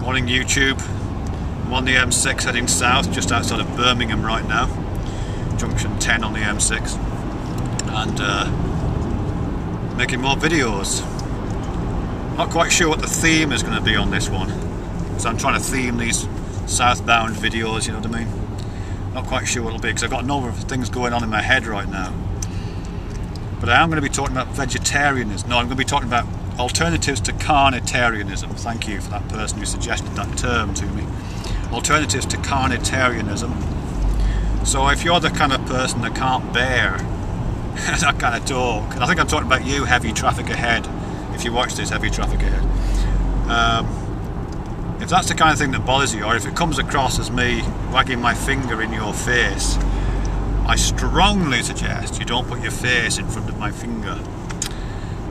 Morning YouTube. I'm on the M6 heading south, just outside of Birmingham right now. Junction 10 on the M6. And making more videos. Not quite sure what the theme is going to be on this one. So I'm trying to theme these Southbound videos, you know what I mean? Not quite sure what it'll be, because I've got a number of things going on in my head right now. But I am going to be talking about vegetarianism. No, I'm going to be talking about alternatives to carnitarianism. Thank you for that person who suggested that term to me. Alternatives to carnitarianism. So if you're the kind of person that can't bear that kind of talk, and I think I'm talking about you, Heavy Traffic Ahead, if you watch this, Heavy Traffic Ahead. If that's the kind of thing that bothers you, or if it comes across as me wagging my finger in your face, I strongly suggest you don't put your face in front of my finger,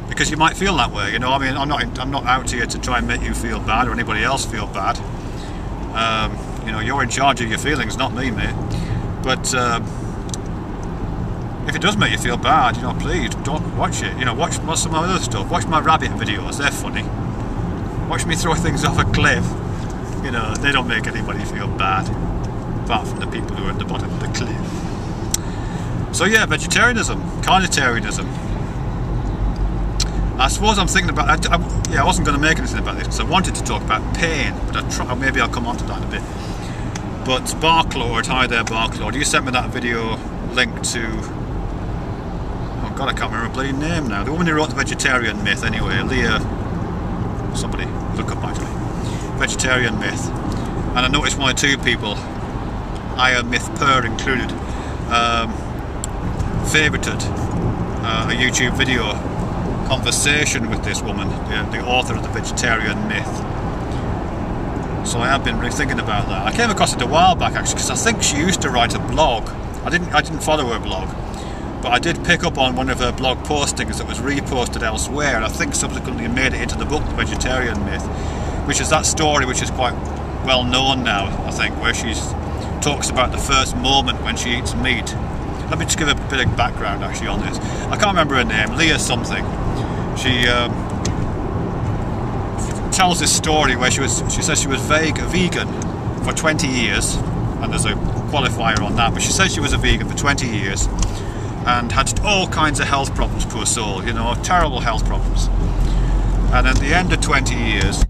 because you might feel that way. You know, I mean, I'm not out here to try and make you feel bad or anybody else feel bad. You know, you're in charge of your feelings, not me, mate. But if it does make you feel bad, you know, please don't watch it. You know, watch some of my other stuff. Watch my rabbit videos; they're funny. Watch me throw things off a cliff. You know, they don't make anybody feel bad, apart from the people who are at the bottom of the cliff. So yeah, vegetarianism, carnitarianism. I suppose I'm thinking about. I wasn't going to make anything about this because I wanted to talk about pain, but maybe I'll come on to that in a bit. But Barclord, hi there, Barclord. You sent me that video link to. Oh God, I can't remember her bloody name now. The woman who wrote the vegetarian myth, anyway, Leah. Somebody look up actually. Vegetarian myth, and I noticed one or two people, I Myth Per included, favorited a YouTube video conversation with this woman, the author of the vegetarian myth. So I have been really thinking about that. I came across it a while back actually, because I think she used to write a blog. I didn't follow her blog, but I did pick up on one of her blog postings that was reposted elsewhere, and I think subsequently made it into the book The Vegetarian Myth, which is that story which is quite well known now, I think, where she talks about the first moment when she eats meat. Let me just give a bit of background actually on this. I can't remember her name, Leah something. She tells this story where she says she was vegan for 20 years, and there's a qualifier on that, but she says she was a vegan for 20 years and had all kinds of health problems, poor soul, you know, terrible health problems. And at the end of 20 years,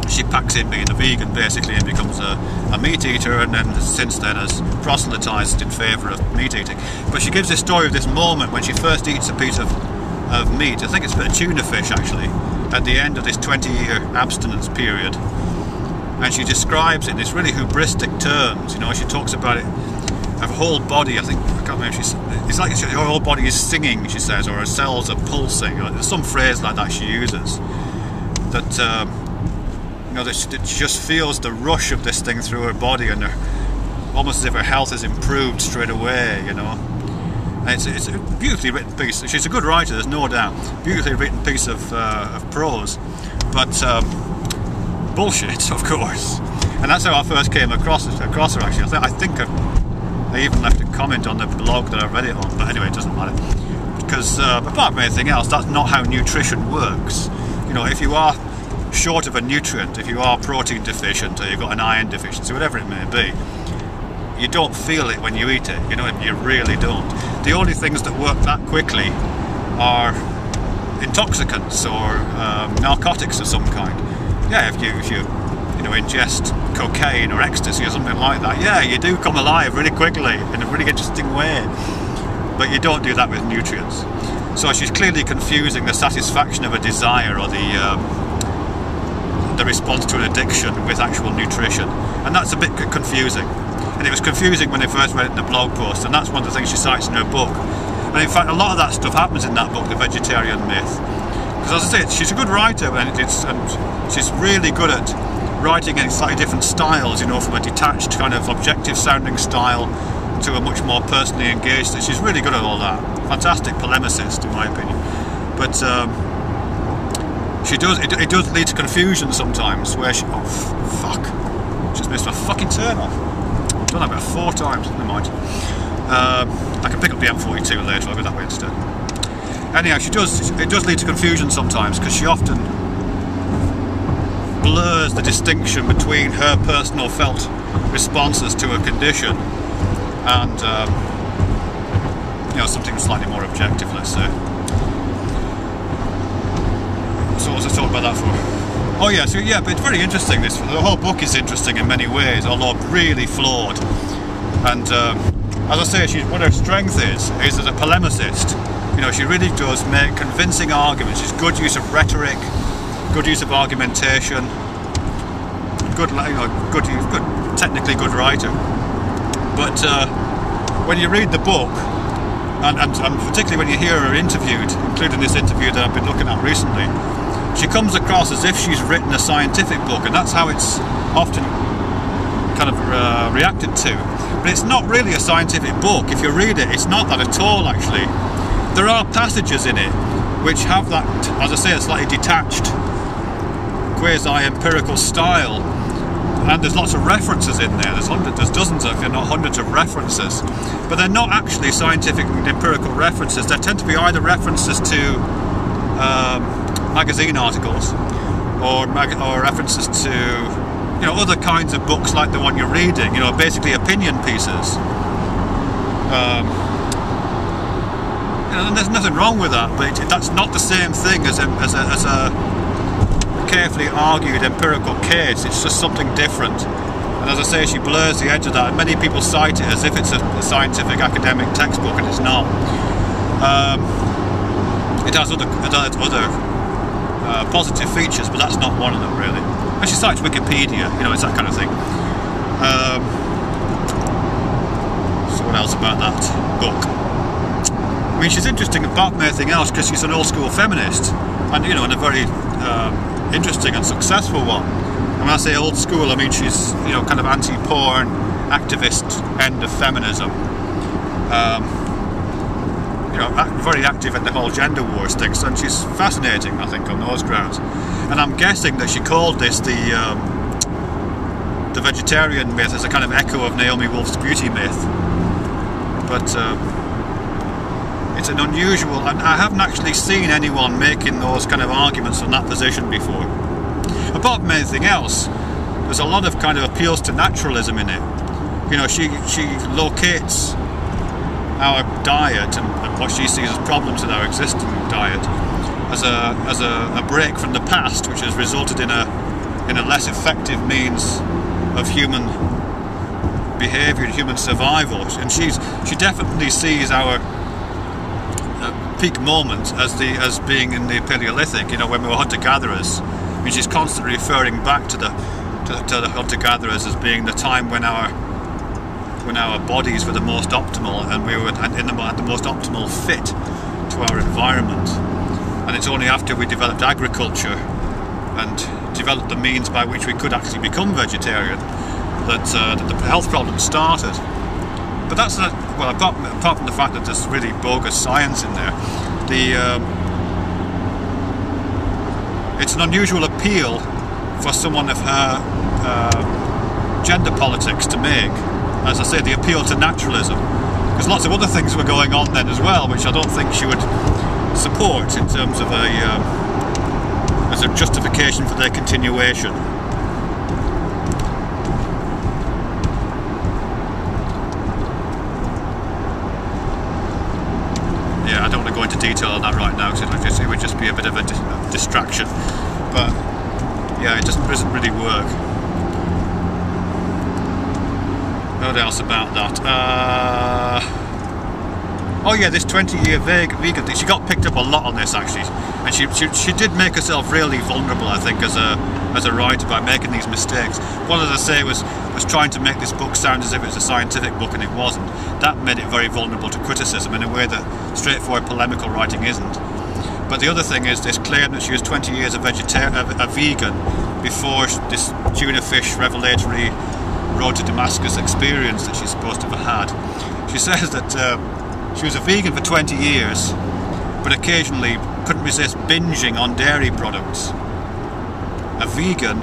she packs in being a vegan basically and becomes a meat eater, and then since then has proselytised in favour of meat eating. But she gives this story of this moment when she first eats a piece of meat. I think it's a bit of tuna fish actually, at the end of this 20-year abstinence period. And she describes it in this really hubristic terms, you know, she talks about it, her whole body, I can't remember, it's like her whole body is singing, she says, or her cells are pulsing, or there's some phrase like that she uses, that you know, that she just feels the rush of this thing through her body, and almost as if her health has improved straight away, you know. And it's a beautifully written piece. She's a good writer, there's no doubt. Beautifully written piece of prose, but bullshit, of course. And that's how I first came across her actually. I think I even left a comment on the blog that I read it on, but anyway, it doesn't matter. Because apart from anything else, that's not how nutrition works. You know, if you are short of a nutrient, if you are protein deficient, or you've got an iron deficiency, whatever it may be, you don't feel it when you eat it, you know, you really don't. The only things that work that quickly are intoxicants or narcotics of some kind. Yeah, if you know, ingest cocaine or ecstasy or something like that, yeah, you do come alive really quickly in a really interesting way. But you don't do that with nutrients. So she's clearly confusing the satisfaction of a desire or the response to an addiction with actual nutrition, and that's a bit confusing. And it was confusing when I first read it in the blog post, and that's one of the things she cites in her book. And in fact, a lot of that stuff happens in that book, The Vegetarian Myth. Because as I say, she's a good writer, and she's really good at writing in slightly different styles, you know, from a detached kind of objective sounding style to a much more personally engaged. She's really good at all that. Fantastic polemicist, in my opinion. But it does lead to confusion sometimes, where she, oh fuck, just missed my fucking turn off. I've done that about 4 times, never mind. I can pick up the M42 later, I'll go that way instead. Anyhow, it does lead to confusion sometimes, because she often blurs the distinction between her personal felt responses to a condition and you know, something slightly more objective, let's say. So what was I talking about that for? Oh yeah, so yeah, but it's very interesting. The whole book is interesting in many ways, although really flawed. And as I say, what her strength is as a polemicist. You know, she really does make convincing arguments. She's good use of rhetoric, good use of argumentation, good, you know, good, technically good writer. But when you read the book, and particularly when you hear her interviewed, including this interview that I've been looking at recently, she comes across as if she's written a scientific book, and that's how it's often kind of reacted to. But it's not really a scientific book. If you read it, it's not that at all, actually. There are passages in it which have that, as I say, a slightly detached, quasi-empirical style, and there's lots of references in there. There's dozens of, if not hundreds of references, but they're not actually scientific and empirical references. They tend to be either references to magazine articles or references to, you know, other kinds of books like the one you're reading. You know, basically opinion pieces. And there's nothing wrong with that, but that's not the same thing as a carefully argued empirical case. It's just something different. And as I say, she blurs the edge of that. And many people cite it as if it's a scientific academic textbook, and it's not. It has other positive features, but that's not one of them, really. And she cites Wikipedia, you know, it's that kind of thing. So what else about that book? I mean, she's interesting apart from anything else because she's an old school feminist, and you know, and a very interesting and successful one. And when I say old school, I mean she's, you know, kind of anti-porn, activist end of feminism. You know, very active in the whole gender wars things, and she's fascinating, I think, on those grounds. And I'm guessing that she called this the vegetarian myth as a kind of echo of Naomi Wolf's beauty myth. But it's an unusual, and I haven't actually seen anyone making those kind of arguments from that position before. Apart from anything else, there's a lot of kind of appeals to naturalism in it. You know, she locates our diet and what she sees as problems in our existing diet as a break from the past, which has resulted in a less effective means of human behaviour and human survival. And she definitely sees our peak moment as being in the Paleolithic, you know, when we were hunter-gatherers. I mean, she's constantly referring back to the hunter-gatherers as being the time when our bodies were the most optimal, and we were at the most optimal fit to our environment. And it's only after we developed agriculture and developed the means by which we could actually become vegetarian that the health problems started. But that's not, well, apart from the fact that there's really bogus science in there, it's an unusual appeal for someone of her gender politics to make. As I say, the appeal to naturalism, because lots of other things were going on then as well, which I don't think she would support in terms of as a justification for their continuation. Yeah, I don't want to go into detail on that right now because it would just be a bit of a distraction. But yeah, it doesn't really work. What else about that? Oh yeah, this 20-year vegan thing. She got picked up a lot on this actually, and she did make herself really vulnerable, I think, as a writer by making these mistakes. One, as I say, was trying to make this book sound as if it was a scientific book, and it wasn't. That made it very vulnerable to criticism in a way that straightforward polemical writing isn't. But the other thing is this claim that she was 20 years a vegan before this tuna fish revelatory road to Damascus experience that she's supposed to have had. She says that she was a vegan for 20 years, but occasionally couldn't resist binging on dairy products. A vegan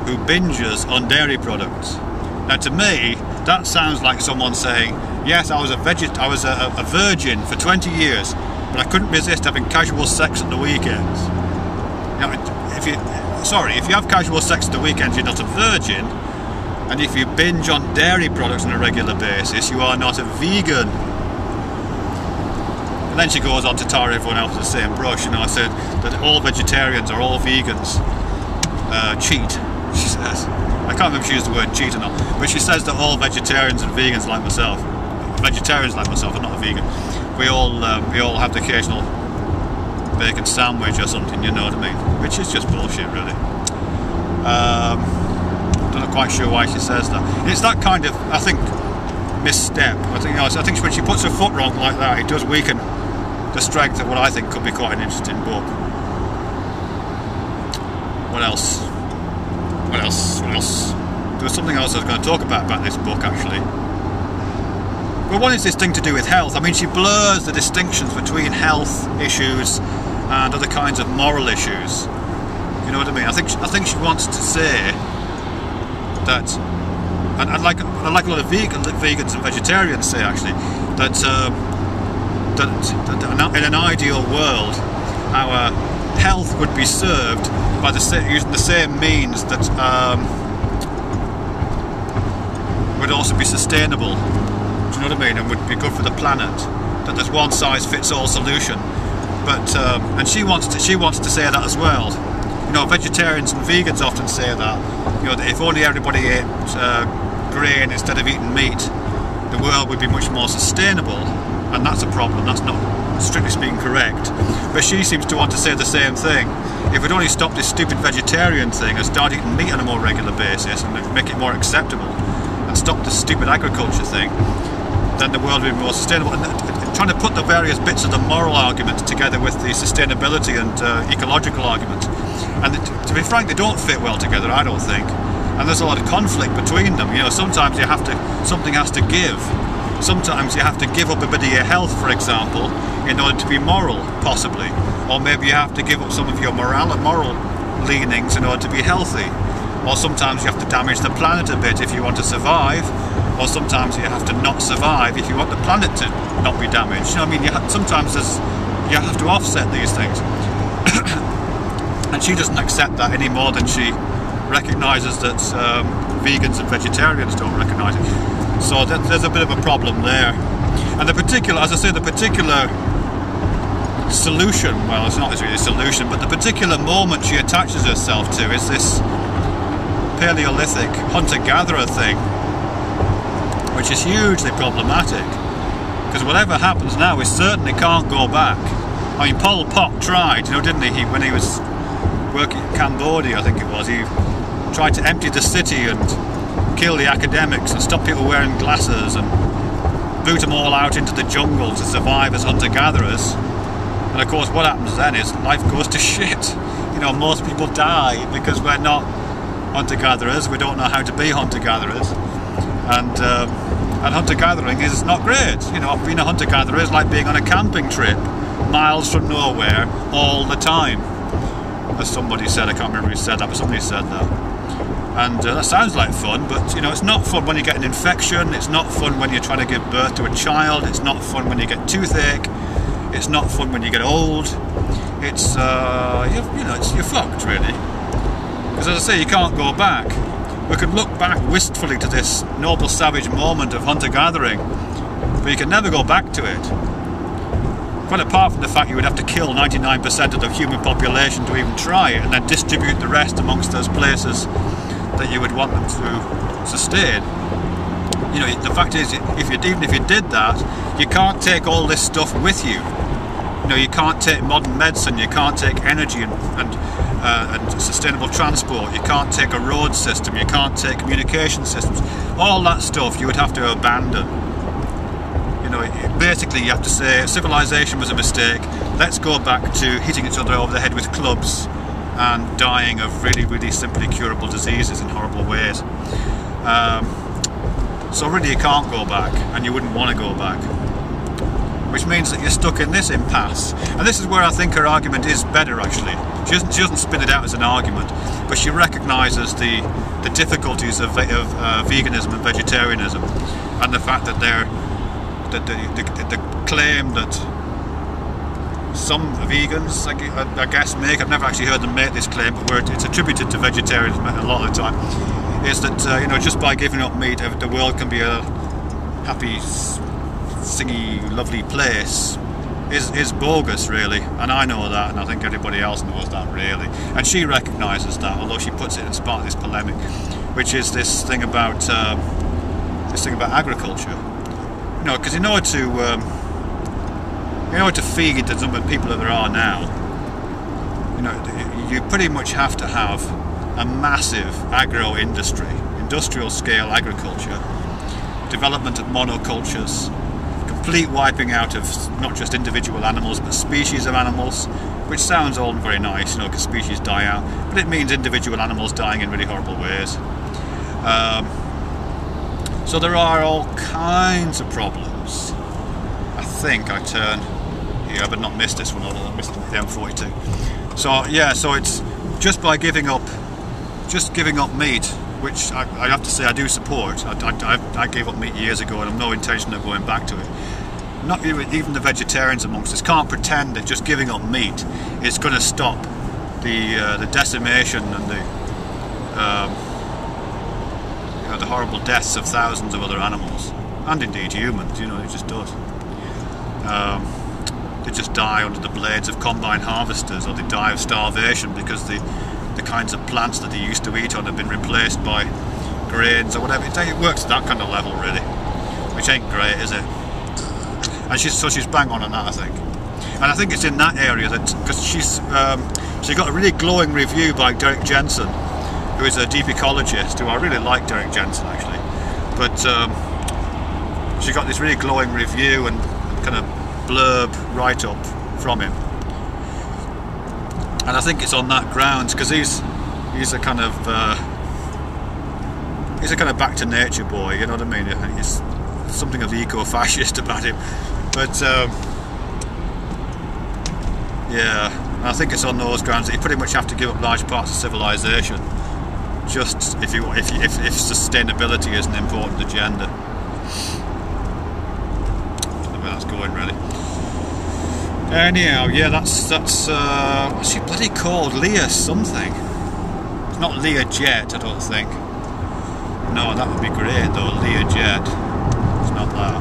who binges on dairy products. Now, to me, that sounds like someone saying, yes, I was a virgin for 20 years, but I couldn't resist having casual sex at the weekends. Now, sorry, if you have casual sex at the weekend, you're not a virgin, and if you binge on dairy products on a regular basis, you are not a vegan. And then she goes on to tar everyone else with the same brush. You know, I said that all vegetarians or all vegans cheat, she says. I can't remember if she used the word cheat or not, but she says that all vegetarians and vegans like myself, vegetarians like myself, I'm not a vegan, we all have the occasional bacon sandwich or something, you know what I mean? Which is just bullshit, really. I'm not quite sure why she says that. It's that kind of, I think, misstep. I think when she puts her foot wrong like that, it does weaken the strength of what I think could be quite an interesting book. What else? There was something else I was going to talk about this book, actually. Well, one is this thing to do with health. I mean, she blurs the distinctions between health issues and other kinds of moral issues. You know what I mean? I think she wants to say that, and like a lot of vegans and vegetarians say, actually, that in an ideal world, our health would be served by using the same means that would also be sustainable. Do you know what I mean? And would be good for the planet. That there's one size fits all solution. But and she wants to say that as well. You know, vegetarians and vegans often say that. You know, that if only everybody ate grain instead of eating meat, the world would be much more sustainable. And that's a problem. That's not, strictly speaking, correct. But she seems to want to say the same thing. If we'd only stop this stupid vegetarian thing and start eating meat on a more regular basis and make it more acceptable, and stop this stupid agriculture thing, then the world would be more sustainable. And trying to put the various bits of the moral argument together with the sustainability and ecological argument, and to be frank, they don't fit well together, I don't think. And there's a lot of conflict between them. You know, sometimes something has to give. Sometimes you have to give up a bit of your health, for example, in order to be moral, possibly. Or maybe you have to give up some of your moral leanings in order to be healthy. Or sometimes you have to damage the planet a bit if you want to survive. Or sometimes you have to not survive if you want the planet to not be damaged. You know what I mean? Sometimes you have to offset these things. And she doesn't accept that any more than she recognises that vegans and vegetarians don't recognise it. So there's a bit of a problem there. And the particular solution, well, it's not really a solution, but the particular moment she attaches herself to is this Paleolithic hunter-gatherer thing, which is hugely problematic, because whatever happens now, we certainly can't go back. I mean, Pol Pot tried, you know, didn't he? When he was working in Cambodia, I think it was, he tried to empty the city and kill the academics and stop people wearing glasses and boot them all out into the jungle to survive as hunter-gatherers. And of course, what happens then is life goes to shit. You know, most people die because we're not hunter-gatherers. We don't know how to be hunter-gatherers, and hunter-gathering is not great. You know, being a hunter-gatherer is like being on a camping trip, miles from nowhere, all the time. As somebody said, I can't remember who said that, but somebody said that. And that sounds like fun, but you know, it's not fun when you get an infection. It's not fun when you're trying to give birth to a child. It's not fun when you get toothache. It's not fun when you get old. It's you're fucked, really. Because as I say, you can't go back. We could look back wistfully to this noble savage moment of hunter-gathering, but you can never go back to it. Quite apart from the fact you would have to kill 99% of the human population to even try it, and then distribute the rest amongst those places that you would want them to sustain. You know, the fact is, even if you did that, you can't take all this stuff with you. You know, you can't take modern medicine, you can't take energy and sustainable transport, you can't take a road system, you can't take communication systems. All that stuff you would have to abandon. You know, basically you have to say civilization was a mistake, let's go back to hitting each other over the head with clubs and dying of really, really simply curable diseases in horrible ways. So really you can't go back, and you wouldn't want to go back. Which means that you're stuck in this impasse. And this is where I think her argument is better, actually. She doesn't spin it out as an argument, but she recognises the difficulties of veganism and vegetarianism, and the fact that the claim that some vegans, I guess, make. I've never actually heard them make this claim, but it's attributed to vegetarians a lot of the time. Is that you know, just by giving up meat, the world can be a happy, singy, lovely place. Is bogus, really, and I know that, and I think everybody else knows that, really. And she recognises that, although she puts it as part of this polemic, which is this thing about agriculture. You know, because in order to feed the number of people that there are now, you know, you pretty much have to have a massive agro-industry, industrial scale agriculture, development of monocultures, complete wiping out of not just individual animals but species of animals, which sounds all very nice, you know, because species die out, but it means individual animals dying in really horrible ways. So there are all kinds of problems. I think I turned here, but not missed this one, although I missed the M42. So yeah, so it's just by giving up meat, which I have to say I do support. I gave up meat years ago, and I have no intention of going back to it. Not even the vegetarians amongst us can't pretend that just giving up meat is going to stop the decimation and the horrible deaths of thousands of other animals, and indeed humans. You know, it just does. They just die under the blades of combine harvesters, or they die of starvation because the kinds of plants that they used to eat on have been replaced by grains or whatever. It works at that kind of level, really, which ain't great, is it? And she's bang on that, I think. And I think it's in that area that, because she got a really glowing review by Derek Jensen, who is a deep ecologist, who I really like Derek Jensen, actually. But she got this really glowing review and kind of blurb write-up from him. And I think it's on that grounds, because he's a kind of back to nature boy, you know what I mean? He's something of the eco-fascist about him. But yeah, I think it's on those grounds that you pretty much have to give up large parts of civilization, just if sustainability is an important agenda. I don't know where that's going, really. Anyhow, yeah, that's what's she bloody called? Leah something. It's not Leah Jet, I don't think. No, that would be great though, Leah Jet. It's not that.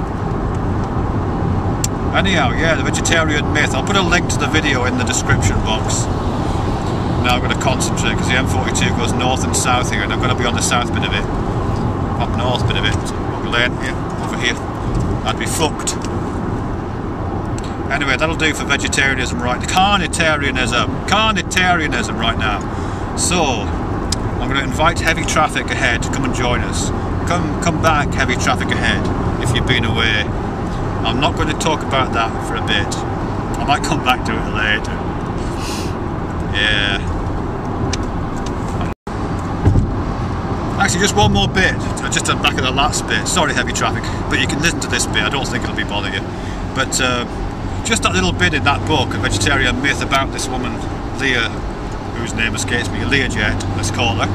Anyhow, yeah, the vegetarian myth. I'll put a link to the video in the description box. Now I'm going to concentrate because the M42 goes north and south here, and I'm going to be on the south bit of it. Up north bit of it. Lane, yeah, over here. I'd be fucked. Anyway, that'll do for vegetarianism right now. Carnitarianism right now. So, I'm going to invite heavy traffic ahead to come and join us. Come back, heavy traffic ahead, if you've been away. I'm not going to talk about that for a bit. I might come back to it later. Yeah. Actually, just one more bit, just at the back of the last bit. Sorry, heavy traffic, but you can listen to this bit. I don't think it'll be bothering you. But just that little bit in that book, A Vegetarian Myth, about this woman, Leah, whose name escapes me, Leah Jet, let's call her.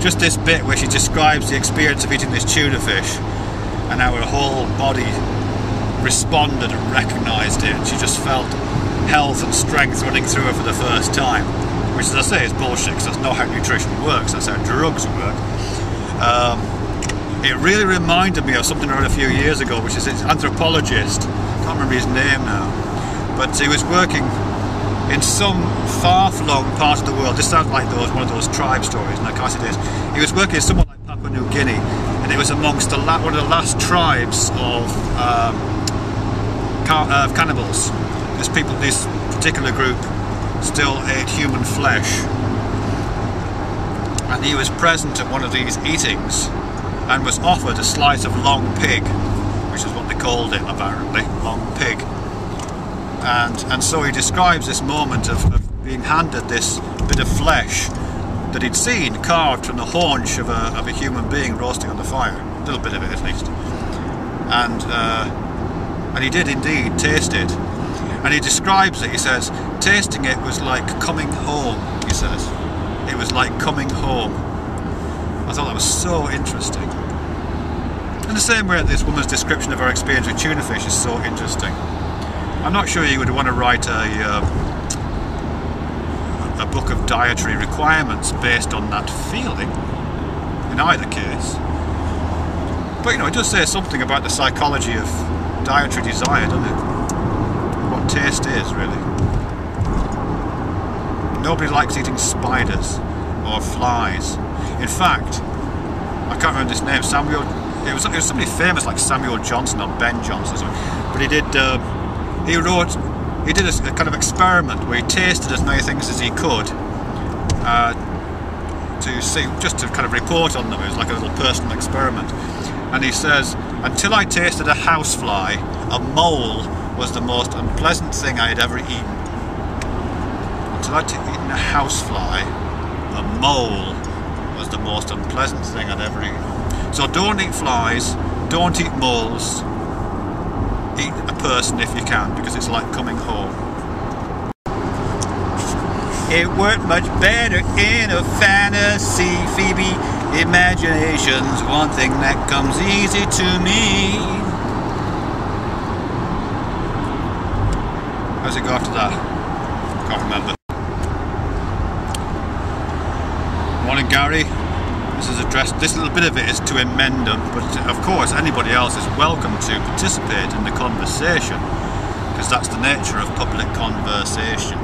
Just this bit where she describes the experience of eating this tuna fish and how her whole body responded and recognised it. She just felt health and strength running through her for the first time, which, as I say, is bullshit, because that's not how nutrition works, that's how drugs work. It really reminded me of something I read a few years ago, which is this anthropologist, I can't remember his name now, but he was working in some far-flung part of the world. This sounds like one of those tribe stories, and of course it is. He was working in somewhere like Papua New Guinea, and it was amongst one of the last tribes of cannibals. This particular group still ate human flesh, and he was present at one of these eatings and was offered a slice of long pig, which is what they called it apparently, long pig. And so he describes this moment of being handed this bit of flesh that he'd seen carved from the haunch of a human being roasting on the fire, a little bit of it at least. And he did indeed taste it. And he describes it, he says, tasting it was like coming home, he says. It was like coming home. I thought that was so interesting. In the same way that this woman's description of her experience with tuna fish is so interesting. I'm not sure you would want to write a book of dietary requirements based on that feeling in either case. But you know, it does say something about the psychology of dietary desire, doesn't it? What taste is, really. Nobody likes eating spiders or flies. In fact, I can't remember his name. It was somebody famous like Samuel Johnson or Ben Johnson or something. But he did a kind of experiment where he tasted as many things as he could to see, just to kind of report on them. It was like a little personal experiment. And he says, until I tasted a housefly, a mole was the most unpleasant thing I had ever eaten. Until I'd eaten a housefly, a mole was the most unpleasant thing I'd ever eaten. So don't eat flies, don't eat moles, eat a person if you can, because it's like coming home. It worked much better in a fantasy, Phoebe. Imagination's one thing that comes easy to me. How's it go after that? Can't remember. Morning, Gary. This is addressed. This little bit of it is to emendum, but of course anybody else is welcome to participate in the conversation, because that's the nature of public conversation.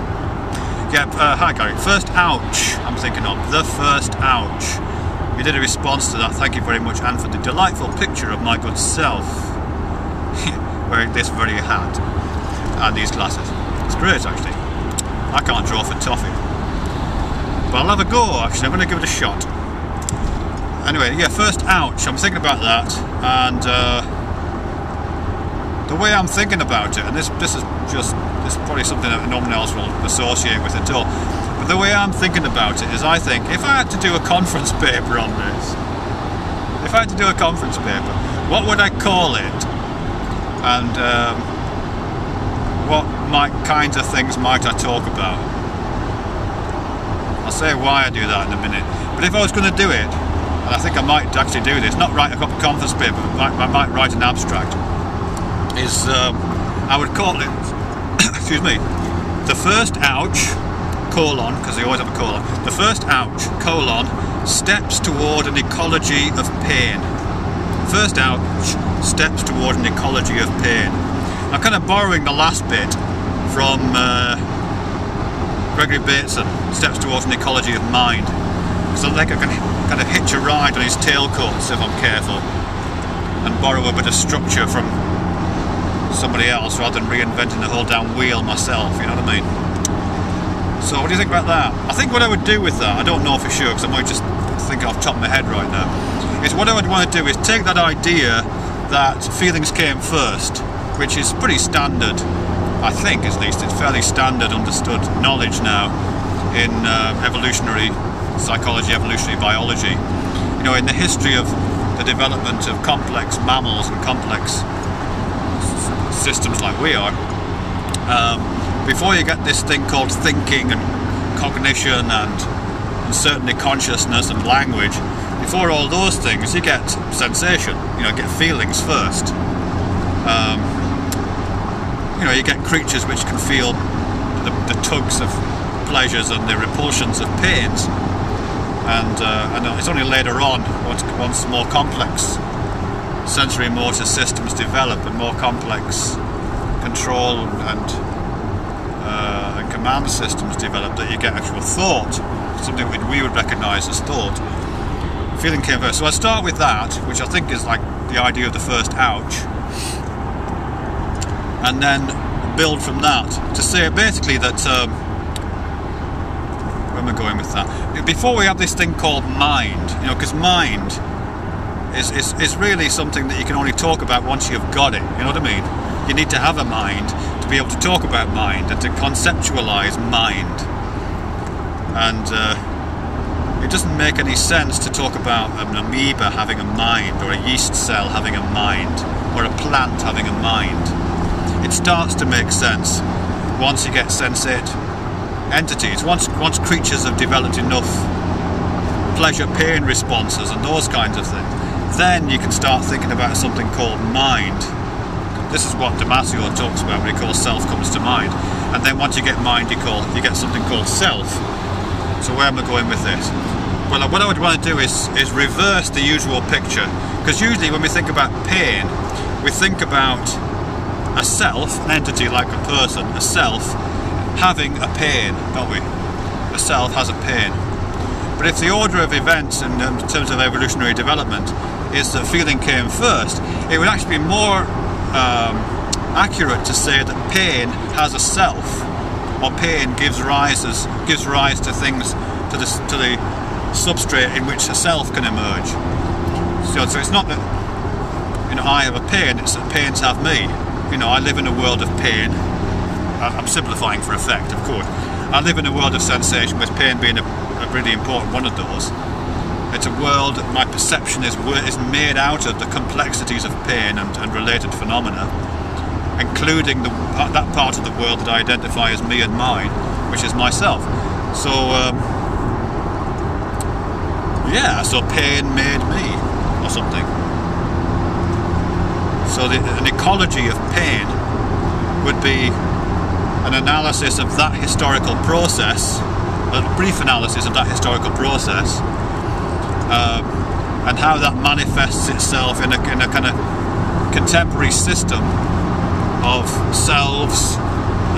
Yeah, hi Gary. First ouch, I'm thinking of. The first ouch. You did a response to that. Thank you very much, Anne, for the delightful picture of my good self wearing this very hat and these glasses. It's great, actually. I can't draw for toffee, but I'll have a go, actually. I'm going to give it a shot. Anyway, yeah, first ouch. I'm thinking about that, and the way I'm thinking about it, and this is probably something that no one else will associate with at all, but the way I'm thinking about it is, I think if I had to do a conference paper on this, what would I call it, and what kinds of things might I talk about? I'll say why I do that in a minute. But if I was going to do it, and I think I might actually do this, not write a conference paper, I might write an abstract, is I would call it, excuse me, the first ouch, colon, because they always have a colon, the first ouch, colon, steps toward an ecology of pain. First ouch, steps toward an ecology of pain. I'm kind of borrowing the last bit from Gregory Bateson, steps towards an ecology of mind. So I think I can kind of hitch a ride on his tailcoats if I'm careful, and borrow a bit of structure from somebody else rather than reinventing the whole damn wheel myself, you know what I mean? So what do you think about that? I think what I would do with that, I don't know for sure because I might just think off the top of my head right now, is what I would want to do is take that idea that feelings came first, which is pretty standard, I think at least, it's fairly standard understood knowledge now in evolutionary psychology, evolutionary biology. You know, in the history of the development of complex mammals and complex systems like we are, before you get this thing called thinking and cognition and certainly consciousness and language, before all those things you get sensation, you know, get feelings first. You know, you get creatures which can feel the tugs of pleasures and the repulsions of pains, and it's only later on, once more complex sensory motor systems develop and more complex control and command systems develop, that you get actual thought, something that we would recognise as thought. Feeling came first. So I start with that, which I think is like the idea of the first ouch, and then build from that to say basically that where am I going with that? Before we have this thing called mind, you know, because mind is really something that you can only talk about once you've got it, you know what I mean? You need to have a mind to be able to talk about mind and to conceptualize mind, and it doesn't make any sense to talk about an amoeba having a mind, or a yeast cell having a mind, or a plant having a mind. It starts to make sense once you get sensate entities, once creatures have developed enough pleasure-pain responses and those kinds of things, then you can start thinking about something called mind. This is what Damasio talks about when he calls self comes to mind. And then once you get mind, you get something called self. So where am I going with this? Well, what I would want to do is reverse the usual picture, because usually when we think about pain, we think about a self, an entity like a person, a self having a pain, don't we? A self has a pain. But if the order of events in terms of evolutionary development is that feeling came first, it would actually be more accurate to say that pain has a self, or pain gives rise to things, to the substrate in which a self can emerge. So it's not that, you know, I have a pain, it's that pains have me. You know, I live in a world of pain. I'm simplifying for effect, of course. I live in a world of sensation, with pain being a really important one of those. It's a world, my perception is made out of the complexities of pain and related phenomena, including that part of the world that I identify as me and mine, which is myself. So, yeah, so pain made me, or something. So an ecology of pain would be an analysis of that historical process, a brief analysis of that historical process, and how that manifests itself in a kind of contemporary system of selves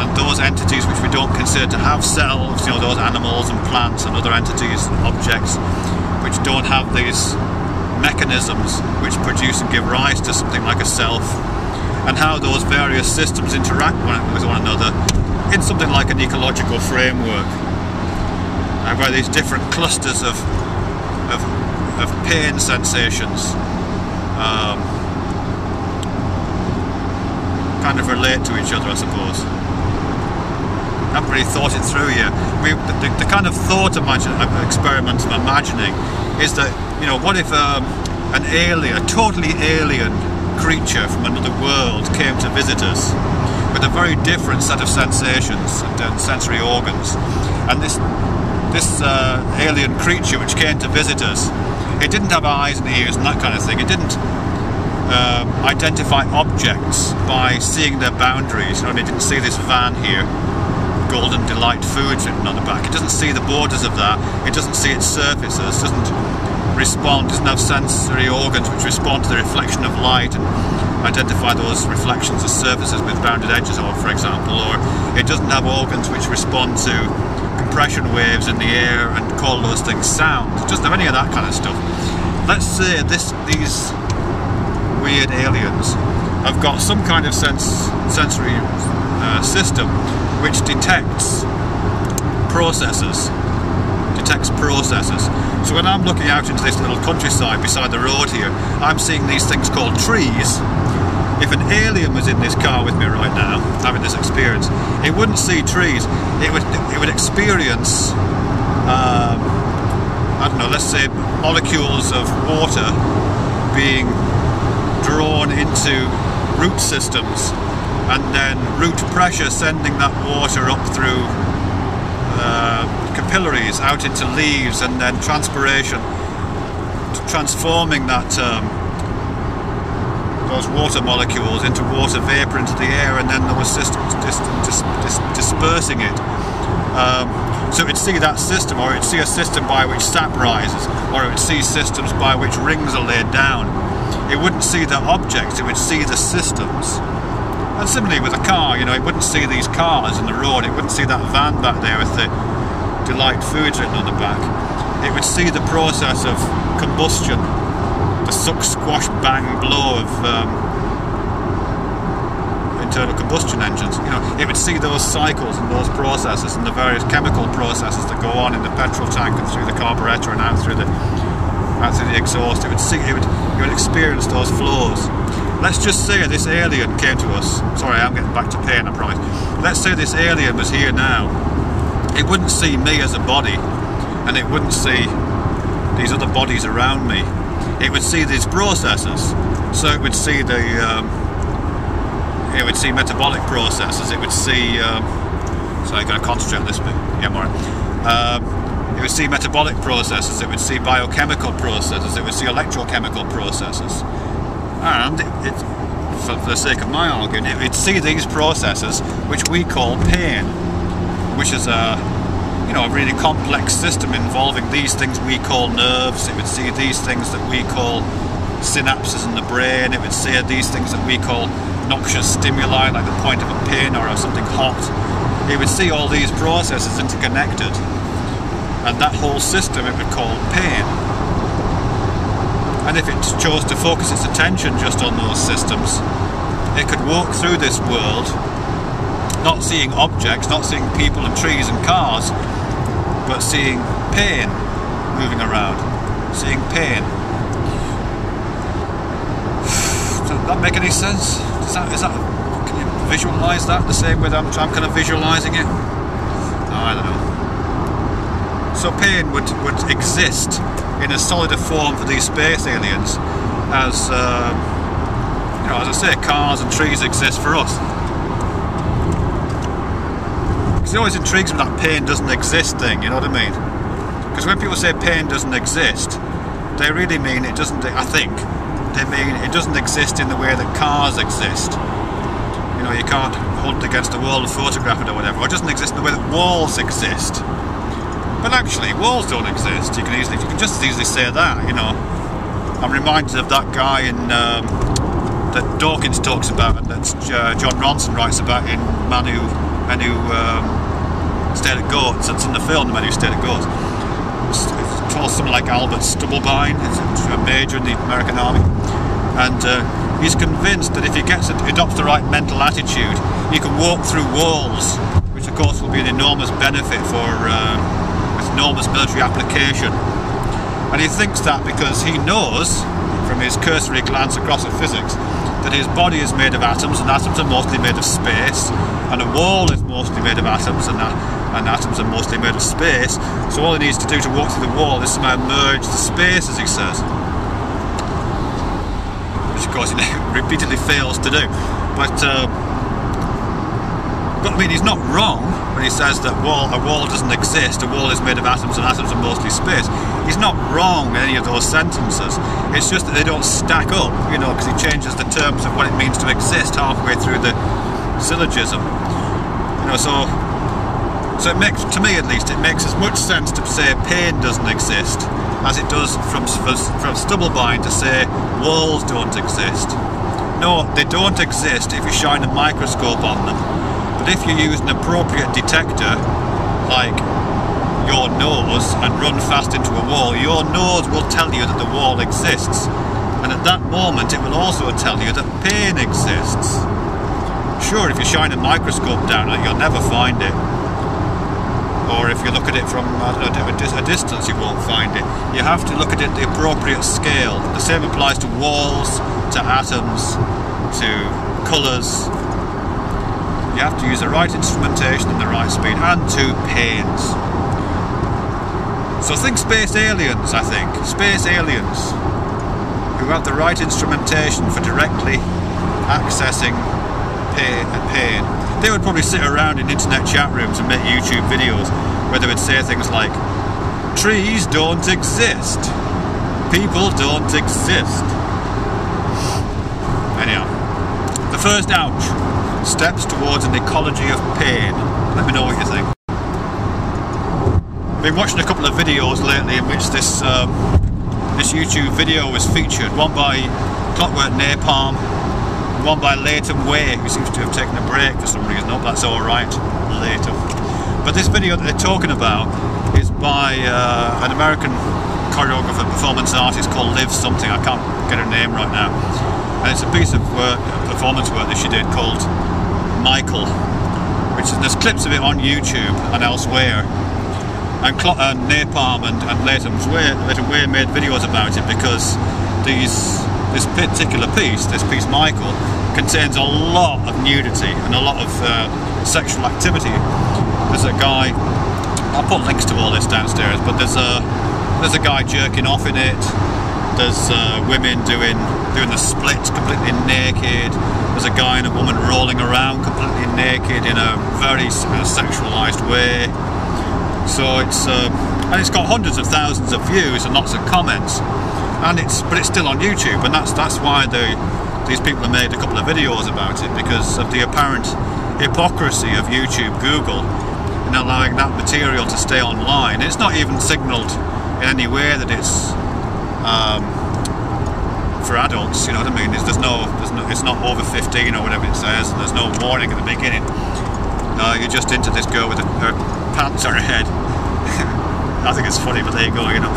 and those entities which we don't consider to have selves, you know, those animals and plants and other entities, objects, which don't have these mechanisms which produce and give rise to something like a self, and how those various systems interact with one another in something like an ecological framework, where these different clusters of pain sensations kind of relate to each other, I suppose. I haven't really thought it through yet. The kind of thought experiment I'm imagining is that, you know, what if an alien, a totally alien creature from another world came to visit us with a very different set of sensations and sensory organs, and this alien creature which came to visit us, it didn't have eyes and ears and that kind of thing. It didn't identify objects by seeing their boundaries. You know, it didn't see this van here, Golden Delight Foods written on the back. It doesn't see the borders of that. It doesn't see its surfaces. Doesn't have sensory organs which respond to the reflection of light and identify those reflections as surfaces with bounded edges, or for example, or it doesn't have organs which respond to compression waves in the air and call those things sound. It doesn't have any of that kind of stuff. Let's say these weird aliens have got some kind of sensory system which detects processes. So when I'm looking out into this little countryside beside the road here, I'm seeing these things called trees. If an alien was in this car with me right now, having this experience, it wouldn't see trees. It would experience, I don't know, let's say molecules of water being drawn into root systems, and then root pressure sending that water up through capillaries out into leaves, and then transpiration transforming that those water molecules into water vapor into the air, and then those systems dispersing it. So it'd see that system, or it'd see a system by which sap rises, or it would see systems by which rings are laid down. It wouldn't see the objects, it would see the systems. And similarly with a car, you know, it wouldn't see these cars in the road, it wouldn't see that van back there with the Delight Foods written on the back. It would see the process of combustion, the suck, squash, bang, blow of internal combustion engines. You know, it would see those cycles and those processes and the various chemical processes that go on in the petrol tank and through the carburetor and out through the exhaust. It would experience those flows. Let's just say this alien came to us. Sorry, I'm getting back to pain, I promise. Let's say this alien was here now. It wouldn't see me as a body, and it wouldn't see these other bodies around me. It would see these processes. So it would see it would see metabolic processes. It would see. So I'm going to concentrate on this bit. Yeah, more. It would see metabolic processes. It would see biochemical processes. It would see electrochemical processes. And for the sake of my argument, it would see these processes, which we call pain, which is a really complex system involving these things we call nerves. It would see these things that we call synapses in the brain. It would see these things that we call noxious stimuli, like the point of a pin or something hot. It would see all these processes interconnected, and that whole system it would call pain. And if it chose to focus its attention just on those systems, it could walk through this world not seeing objects, not seeing people and trees and cars, but seeing pain moving around, seeing pain. Does that make any sense? Can you visualise that the same way that I'm kind of visualising it? I don't know. So pain would exist in as solid a form for these space aliens as, as I say, cars and trees exist for us. It always intrigues me that pain doesn't exist thing, you know what I mean? Because when people say pain doesn't exist, they really mean it doesn't, I think, they mean it doesn't exist in the way that cars exist. You know, you can't hold it against a wall and photograph it or whatever, or it doesn't exist in the way that walls exist. But actually, walls don't exist. You can just as easily say that, you know. I'm reminded of that guy in, that Dawkins talks about, and that John Ronson writes about in Manu State of Goats. It's in the film, The Man Who Stayed at Goats. It's called something like Albert Stubblebine, he's a major in the American Army, and he's convinced that if he adopts the right mental attitude, he can walk through walls, which of course will be an enormous benefit for with enormous military application. And he thinks that because he knows, from his cursory glance across at physics, that his body is made of atoms, and atoms are mostly made of space, and a wall is mostly made of atoms, and atoms are mostly made of space. So all he needs to do to walk through the wall is somehow merge the space, as he says. Which of course he repeatedly fails to do. But I mean, he's not wrong when he says that a wall doesn't exist, a wall is made of atoms and atoms are mostly space. He's not wrong in any of those sentences. It's just that they don't stack up, you know, because he changes the terms of what it means to exist halfway through the syllogism. You know, so it makes, to me at least, it makes as much sense to say pain doesn't exist as it does from Stubblebine to say walls don't exist. No, they don't exist if you shine a microscope on them. But if you use an appropriate detector, like your nose, and run fast into a wall, your nose will tell you that the wall exists. And at that moment it will also tell you that pain exists. Sure, if you shine a microscope down it, you'll never find it. Or if you look at it from a distance, you won't find it. You have to look at it at the appropriate scale. The same applies to walls, to atoms, to colours. You have to use the right instrumentation and the right speed, and to pains. So think space aliens, I think. Space aliens who have the right instrumentation for directly accessing pain. They would probably sit around in internet chat rooms and make YouTube videos where they would say things like, trees don't exist, people don't exist. Anyhow, the first ouch, steps towards an ecology of pain. Let me know what you think. I've been watching a couple of videos lately in which this YouTube video was featured. One by Clockwork Napalm, and one by Latumway, who seems to have taken a break for some reason. Hope that's alright later. But this video that they're talking about is by an American choreographer, performance artist called Liv something. I can't get her name right now. And it's a piece of work, performance work that she did called Michael, which is, there's clips of it on YouTube and elsewhere. And Napalm and Latumway made videos about it because this particular piece, this piece Michael, contains a lot of nudity and a lot of sexual activity. There's a guy, I'll put links to all this downstairs, but there's a guy jerking off in it. There's women doing the split completely naked. There's a guy and a woman rolling around completely naked in a very sexualized way. So it's got hundreds of thousands of views and lots of comments, but it's still on YouTube, and that's why the these people have made a couple of videos about it because of the apparent hypocrisy of YouTube, Google, in allowing that material to stay online. It's not even signalled in any way that it's for adults, you know what I mean? It's not over 15 or whatever it says, and there's no warning at the beginning. You're just into this girl with her pants on her head. I think it's funny, but there you go, you know.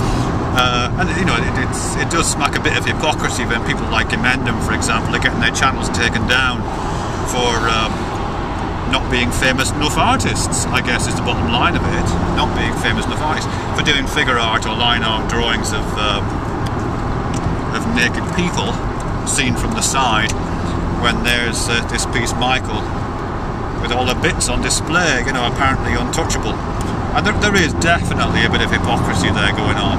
And you know, it does smack a bit of hypocrisy when people like Emendham, for example, are getting their channels taken down for not being famous enough artists, I guess is the bottom line of it. Not being famous enough artists, for doing figure art or line art drawings of naked people seen from the side, when there's this piece Michael with all the bits on display, you know, apparently untouchable. And there is definitely a bit of hypocrisy there going on,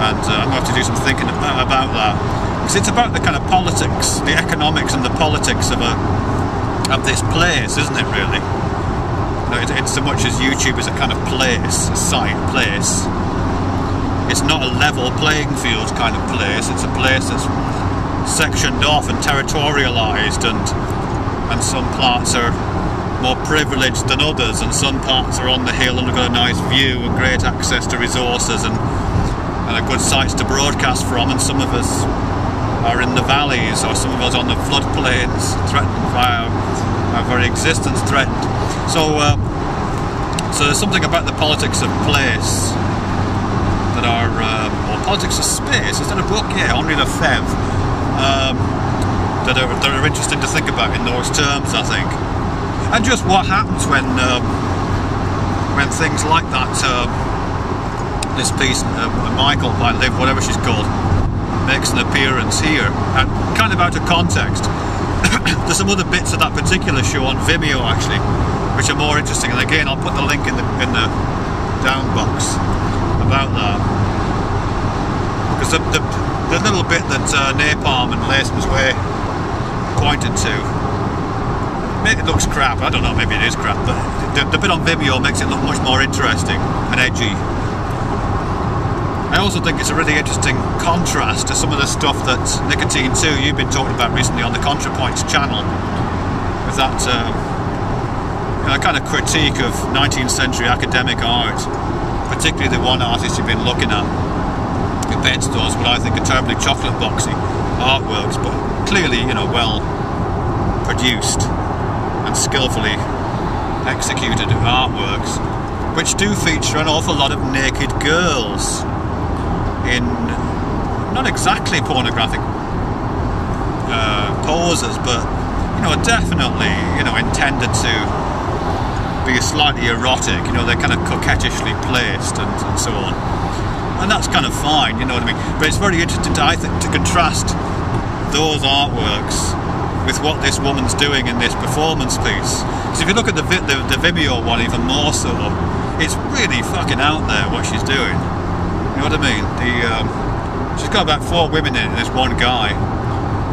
and I'm going to have to do some thinking about that, because it's about the kind of politics, the economics and the politics of this place, isn't it, really? You know, it's so much as YouTube is a kind of place, a site, place. It's not a level playing field kind of place. It's a place that's sectioned off and territorialised, and some parts are more privileged than others, and some parts are on the hill and have got a nice view and great access to resources and a good sites to broadcast from, and some of us are in the valleys, or some of us on the floodplains, threatened by our very existence threatened. So there's something about the politics of place that are, or politics of space, is that a book? Yeah, Henri Lefebvre, that are interesting to think about in those terms, I think. And just what happens when things like that, this piece, Michael by Liv, whatever she's called, makes an appearance here, and kind of out of context. There's some other bits of that particular show on Vimeo actually, which are more interesting, and again I'll put the link in the down box about that, because the little bit that Napalm and Laceman's Way pointed to, it looks crap, I don't know, maybe it is crap, but the bit on Vimeo makes it look much more interesting and edgy. I also think it's a really interesting contrast to some of the stuff that Nicotine 2 you've been talking about recently on the ContraPoints channel, with that kind of critique of 19th century academic art, particularly the one artist you've been looking at who paints those what I think are terribly chocolate boxy artworks, but clearly, you know, well produced and skillfully executed artworks, which do feature an awful lot of naked girls in not exactly pornographic poses, but you know, definitely, you know, intended to be slightly erotic. You know, they're kind of coquettishly placed and so on, and that's kind of fine, you know what I mean. But it's very interesting, I think, to contrast those artworks with what this woman's doing in this performance piece. So if you look at the Vimeo one even more so, it's really fucking out there what she's doing. You know what I mean? She's got about 4 women in it and there's one guy,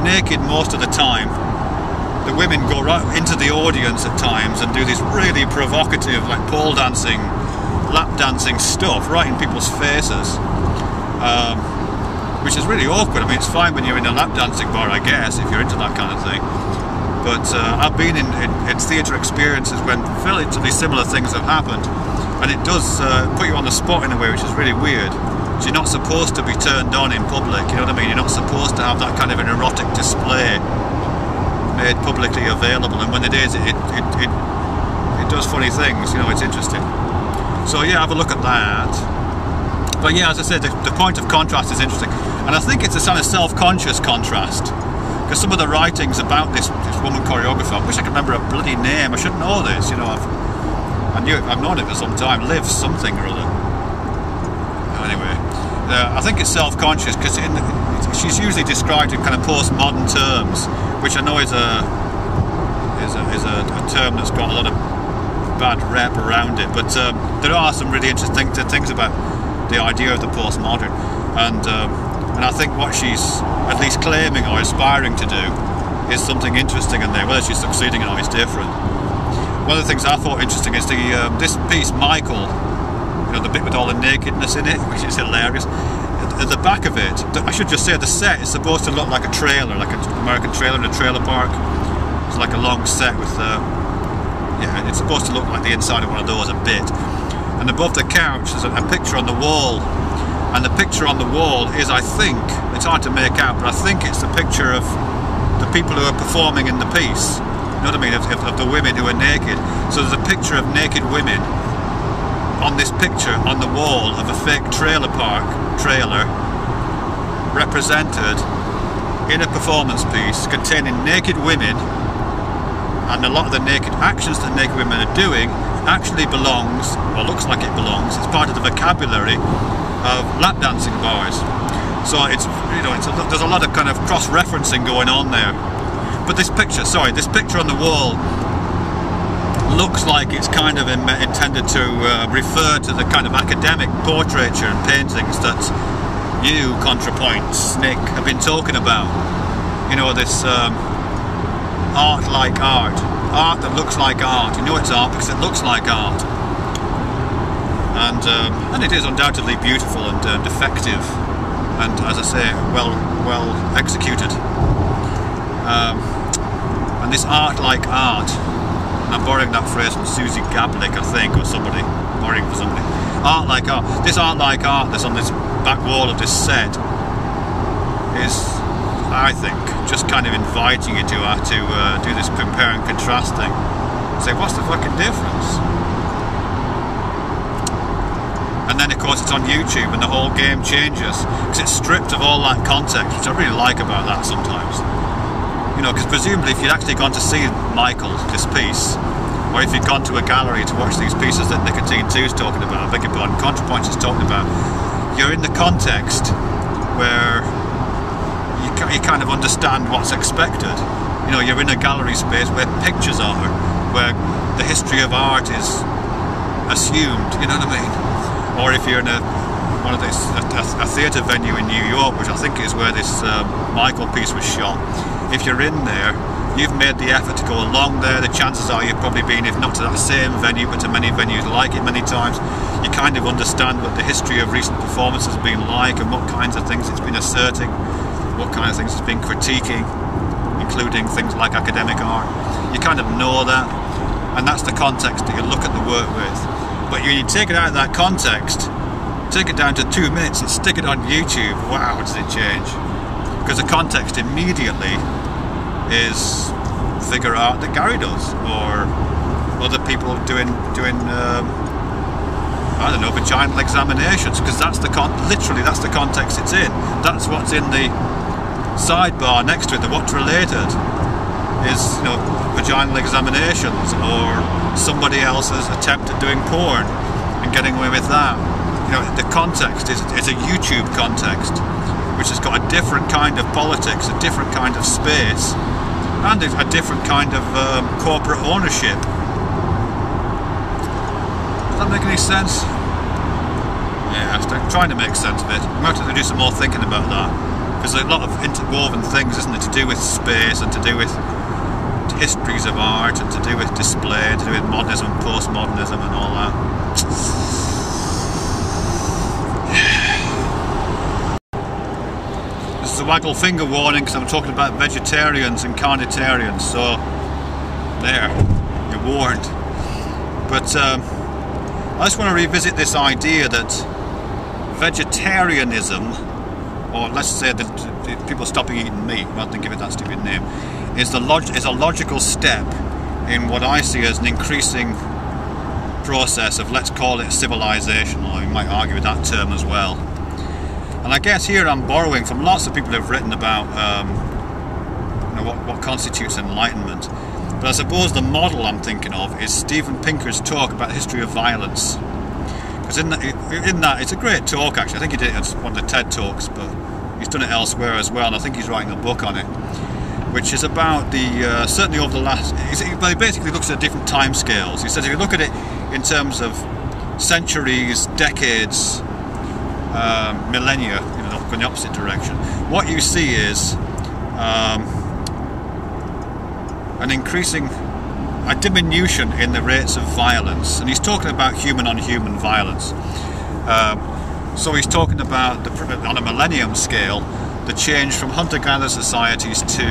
naked most of the time. The women go right into the audience at times and do this really provocative, like pole dancing, lap dancing stuff right in people's faces, which is really awkward. I mean, it's fine when you're in a lap dancing bar, I guess, if you're into that kind of thing. But I've been in theatre experiences when relatively similar things have happened, and it does put you on the spot in a way which is really weird. So you're not supposed to be turned on in public, you know what I mean? You're not supposed to have that kind of an erotic display made publicly available, and when it is, it does funny things, you know, it's interesting. So yeah, have a look at that. But yeah, as I said, the point of contrast is interesting, and I think it's a kind of self-conscious contrast, because some of the writings about this woman choreographer, I wish I could remember her bloody name, I should know this, you know, I've known it for some time, Liv something or other. Anyway, I think it's self-conscious because she's usually described in kind of postmodern terms, which I know is a term that's got a lot of bad rep around it. But there are some really interesting things about the idea of the postmodern, and I think what she's at least claiming or aspiring to do is something interesting in there. Whether she's succeeding or not is different. One of the things I thought interesting is this piece, Michael. You know, the bit with all the nakedness in it, which is hilarious. at the back of it, I should just say the set is supposed to look like a trailer, like an American trailer in a trailer park. It's like a long set with, yeah, it's supposed to look like the inside of one of those a bit. And above the couch there's a picture on the wall, and the picture on the wall is, I think, it's hard to make out, but I think it's the picture of the people who are performing in the piece. You know what I mean? Of the women who are naked. So there's a picture of naked women on this picture on the wall of a fake trailer park trailer, represented in a performance piece containing naked women, and a lot of the naked actions that naked women are doing actually belongs, or looks like it belongs, it's part of the vocabulary of lap dancing bars. So it's, you know, there's a lot of kind of cross-referencing going on there. But this picture, this picture on the wall looks like it's kind of intended to refer to the kind of academic portraiture and paintings that you, ContraPoints, Nick, have been talking about. You know, this art like art. Art that looks like art. You know it's art because it looks like art. And it is undoubtedly beautiful and effective, and, as I say, well executed. And this art like art, and I'm borrowing that phrase from Susie Gablick, I think, or somebody, borrowing for somebody. Art like art. This art like art that's on this back wall of this set is, I think, just kind of inviting you to do this compare and contrast thing. Say, what's the fucking difference? And then, of course, it's on YouTube, and the whole game changes because it's stripped of all that context, which I really like about that sometimes. You know, because presumably, if you'd actually gone to see Michael, this piece, or if you'd gone to a gallery to watch these pieces that Nicotine 2 is talking about, I beg your pardon, ContraPoints is talking about, you're in the context where you kind of understand what's expected. You know, you're in a gallery space where pictures are, where the history of art is assumed, you know what I mean? Or if you're in a theatre venue in New York, which I think is where this Michael piece was shot, if you're in there, you've made the effort to go along there. The chances are you've probably been, if not to that same venue, but to many venues like it many times. You kind of understand what the history of recent performances has been like, and what kinds of things it's been asserting, what kind of things it's been critiquing, including things like academic art. You kind of know that, and that's the context that you look at the work with. But you take it out of that context, take it down to 2 minutes and stick it on YouTube, wow, does it change? Because the context immediately is figure art that Gary does, or other people doing I don't know, vaginal examinations, because that's literally that's the context it's in. That's what's in the sidebar next to it. What's related is, you know, vaginal examinations, or somebody else's attempt at doing porn and getting away with that. You know, the context is a YouTube context, which has got a different kind of politics, a different kind of space, and a different kind of corporate ownership. Does that make any sense? Yeah, I'm trying to make sense of it. I'm going to have to do some more thinking about that, because there's a lot of interwoven things, isn't it, to do with space, and to do with histories of art, and to do with display, and to do with modernism, postmodernism, and all that. This is a waggle finger warning, because I'm talking about vegetarians and carnitarians, so there, you're warned. But I just want to revisit this idea that vegetarianism, or let's say that people stopping eating meat, rather than give it that stupid name, is a logical step in what I see as an increasing process of, let's call it, civilization, or you might argue with that term as well. And I guess here I'm borrowing from lots of people who've written about you know, what constitutes enlightenment. But I suppose the model I'm thinking of is Steven Pinker's talk about the history of violence. Because in that, it's a great talk actually. I think he did it at one of the TED Talks, but he's done it elsewhere as well, and I think he's writing a book on it, which is about the, certainly over the last, he basically looks at different time scales. He says if you look at it in terms of centuries, decades, millennia, you know, going the opposite direction, what you see is a diminution in the rates of violence, and he's talking about human on human violence. So he's talking about, on a millennium scale, the change from hunter-gatherer societies to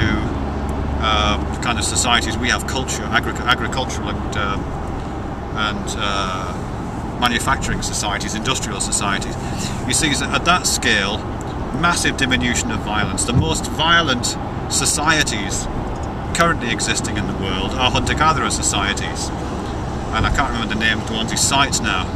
kind of societies we have culture, agricultural and manufacturing societies, industrial societies. You see at that scale, massive diminution of violence. The most violent societies currently existing in the world are hunter-gatherer societies, and I can't remember the name of the ones he cites now,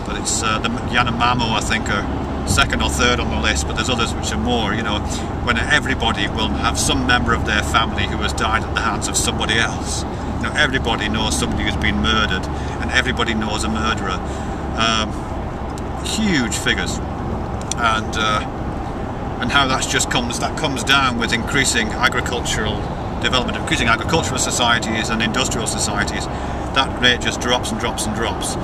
but it's the Yanomamo, I think, are second or third on the list, but there's others which are more, you know, when everybody will have some member of their family who has died at the hands of somebody else. You know, everybody knows somebody who's been murdered, and everybody knows a murderer. Huge figures, and how that comes down with increasing agricultural development, increasing agricultural societies and industrial societies. That rate just drops and drops and drops.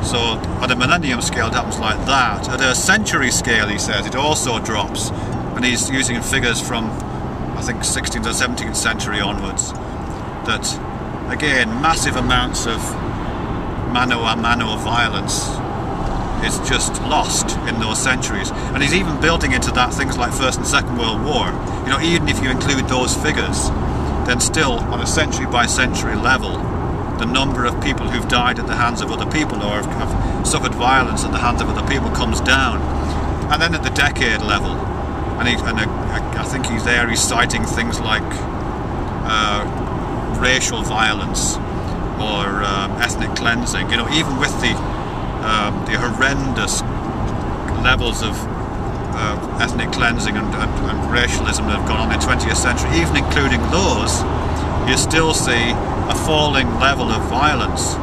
So at a millennium scale it happens like that. At a century scale, he says, it also drops, and he's using figures from, I think, 16th or 17th century onwards, that again massive amounts of mano a mano violence is just lost in those centuries. And he's even building into that things like First and Second World War. You know, even if you include those figures, then still on a century by century level, the number of people who've died at the hands of other people or have suffered violence at the hands of other people comes down. And then at the decade level, and I think he's citing things like racial violence or ethnic cleansing. You know, even with the horrendous levels of ethnic cleansing and racialism that have gone on in the 20th century, even including those, you still see a falling level of violence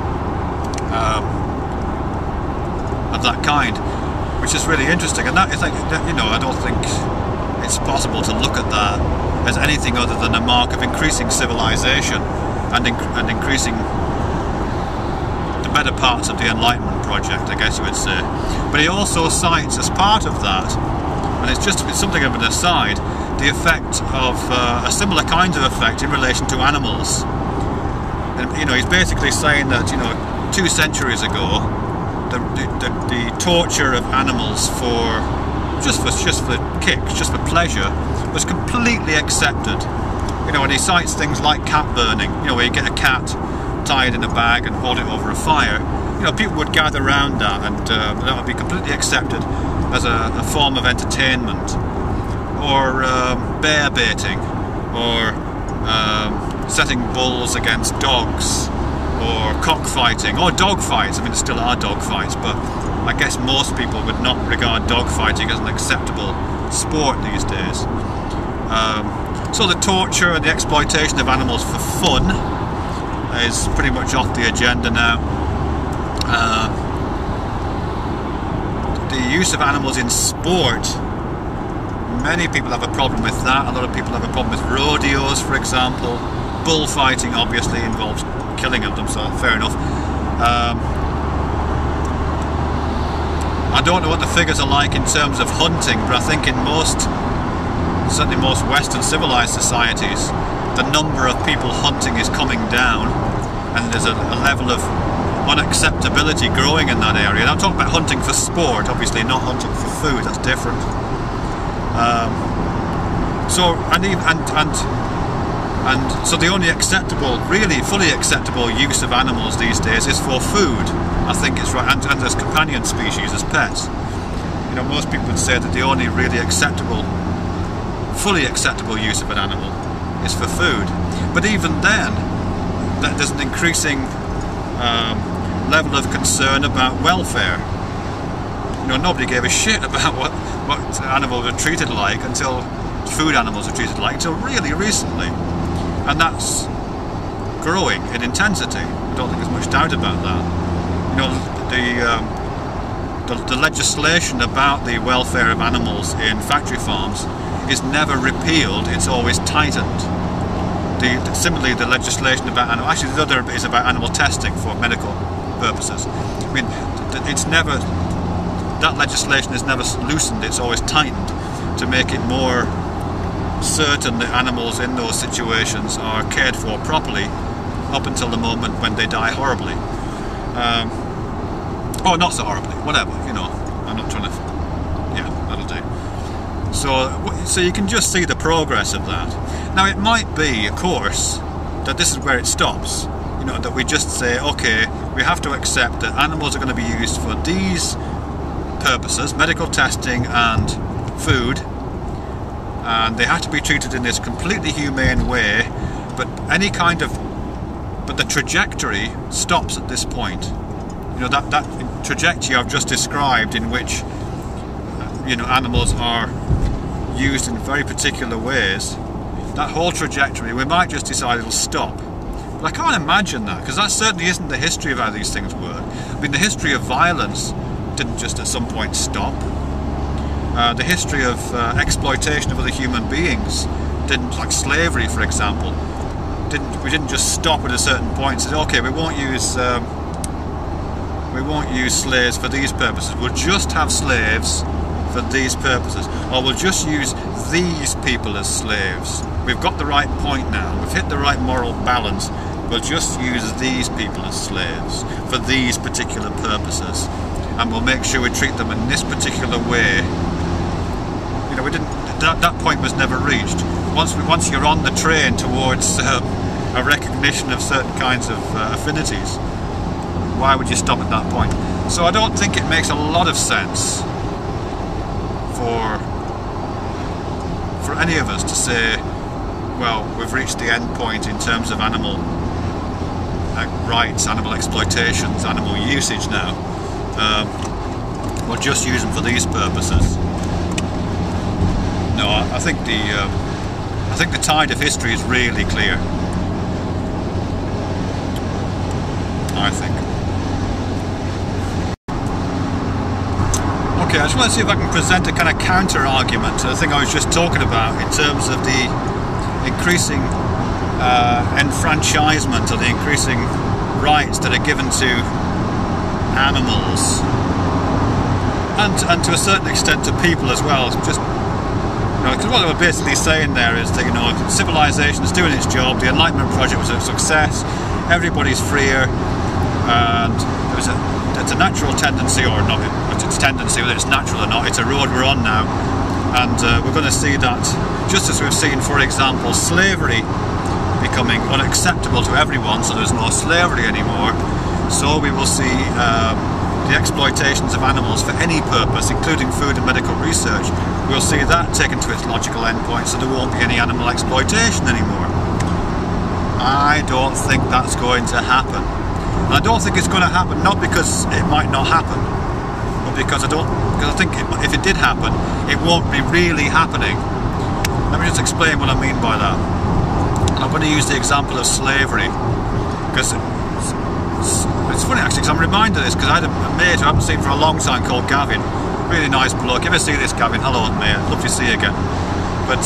of that kind, which is really interesting. And that is, like, you know, I don't think it's possible to look at that as anything other than a mark of increasing civilization and increasing the better parts of the Enlightenment project, I guess you would say. But he also cites as part of that, and it's something of an aside, the effect of a similar kind of effect in relation to animals. And, you know, he's basically saying that, you know, 2 centuries ago, the torture of animals for just for kicks, just for pleasure, was completely accepted. You know, and he cites things like cat burning. You know, where you get a cat tied in a bag and hold it over a fire. You know, people would gather around that, and that would be completely accepted as a form of entertainment. Or bear baiting, or setting bulls against dogs, or cockfighting, or dog fights. I mean, there still are dog fights, but I guess most people would not regard dog fighting as an acceptable sport these days. So the torture and the exploitation of animals for fun is pretty much off the agenda now. The use of animals in sport, many people have a problem with that. A lot of people have a problem with rodeos, for example. Bullfighting obviously involves killing of them, so fair enough. I don't know what the figures are like in terms of hunting, but I think in certainly most Western civilized societies, the number of people hunting is coming down, and there's a level of unacceptability growing in that area. And I'm talking about hunting for sport, obviously, not hunting for food. That's different. So the only acceptable, really fully acceptable use of animals these days is for food. I think it's right, and as companion species, as pets. You know, most people would say that the only really fully acceptable use of an animal is for food. But even then, there's an increasing level of concern about welfare. You know, nobody gave a shit about what animals are treated like until food animals are treated like until really recently, and that's growing in intensity. I don't think there's much doubt about that. You know, the legislation about the welfare of animals in factory farms is never repealed; it's always tightened. Similarly, the legislation about animal, actually the other is about animal testing for medical purposes. I mean, that legislation is never loosened; it's always tightened to make it more certain that animals in those situations are cared for properly up until the moment when they die horribly. Or not so horribly, whatever, you know. I'm not trying to that'll do. So you can just see the progress of that. Now it might be, of course, that this is where it stops. You know, that we just say, okay, we have to accept that animals are going to be used for these purposes, medical testing and food, and they have to be treated in this completely humane way, but the trajectory stops at this point. You know, that trajectory I've just described, in which you know, animals are used in very particular ways, that whole trajectory, we might just decide it'll stop. But I can't imagine that, because that certainly isn't the history of how these things work. I mean, the history of violence didn't just at some point stop. The history of exploitation of other human beings didn't, like slavery for example, we didn't just stop at a certain point and say, okay, we won't use slaves for these purposes, we'll just have slaves for these purposes, or we'll just use these people as slaves. We've got the right point now, we've hit the right moral balance, we'll just use these people as slaves for these particular purposes, and we'll make sure we treat them in this particular way. You know, that point was never reached. Once you're on the train towards a recognition of certain kinds of affinities, why would you stop at that point? So I don't think it makes a lot of sense for any of us to say, well, we've reached the end point in terms of animal rights, animal exploitations, animal usage now. We'll just use them for these purposes. No, I think the tide of history is really clear. I think. Okay, I just want to see if I can present a kind of counter argument to the thing I was just talking about in terms of the increasing enfranchisement, or the increasing rights that are given to animals, and to a certain extent to people as well. Just, you know, because what they were basically saying there is that, you know, civilization is doing its job, the Enlightenment project was a success, everybody's freer, and it's a natural tendency, or not, it's a tendency, whether it's natural or not, it's a road we're on now, and we're going to see that, just as we've seen, for example, slavery becoming unacceptable to everyone, so there's no slavery anymore, so we will see the exploitations of animals for any purpose, including food and medical research. We'll see that taken to its logical endpoint, so there won't be any animal exploitation anymore. I don't think that's going to happen. And I don't think it's going to happen, not because it might not happen, but because I think if it did happen, it won't be really happening. Let me just explain what I mean by that. I'm going to use the example of slavery, because it's funny actually, because I'm reminded of this, because I had a mate who I haven't seen for a long time called Gavin. Really nice bloke. If you ever see this, Gavin, hello mate, love to see you again. But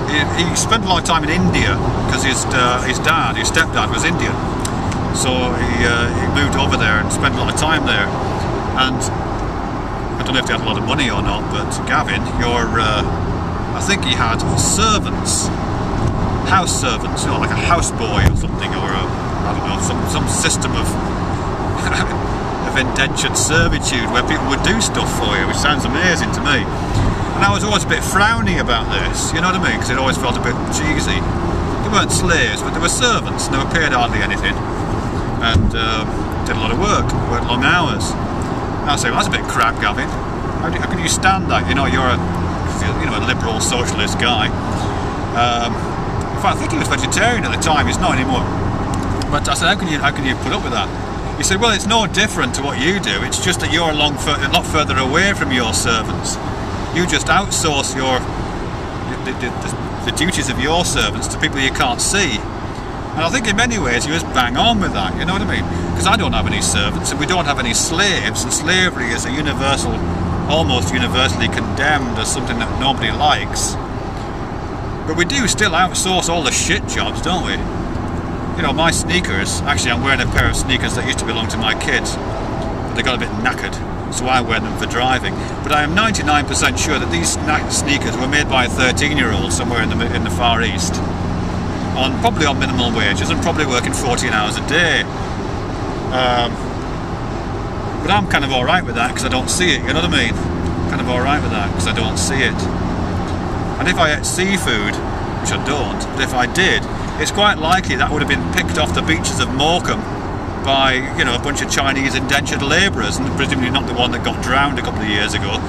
he spent a lot of time in India, because his stepdad was Indian. So he moved over there and spent a lot of time there, and I don't know if they had a lot of money or not, but Gavin, I think he had servants, house servants, you know, like a houseboy or something, or I don't know, some system of indentured servitude where people would do stuff for you, which sounds amazing to me. And I was always a bit frowny about this, you know what I mean, because it always felt a bit cheesy. They weren't slaves, but they were servants, and they were paid hardly anything, and did a lot of work, worked long hours. And I say, well, that's a bit crap, Gavin. How can you stand that? You know, you're a liberal socialist guy. In fact, I think he was vegetarian at the time. He's not anymore. But I said, how can you put up with that? He said, well, it's no different to what you do. It's just that you're a lot further away from your servants. You just outsource the duties of your servants to people you can't see. And I think in many ways he was bang on with that, you know what I mean? Because I don't have any servants, and we don't have any slaves, and slavery is almost universally condemned as something that nobody likes. But we do still outsource all the shit jobs, don't we? You know, my sneakers, actually I'm wearing a pair of sneakers that used to belong to my kids, but they got a bit knackered, so I wear them for driving. But I am 99% sure that these sneakers were made by a 13-year-old somewhere in the Far East, probably on minimal wages and probably working 14 hours a day. But I'm kind of alright with that because I don't see it, you know what I mean? kind of alright with that because I don't see it. And if I ate seafood, which I don't, but if I did, it's quite likely that would have been picked off the beaches of Morecambe by, you know, a bunch of Chinese indentured labourers, and presumably not the one that got drowned a couple of years ago,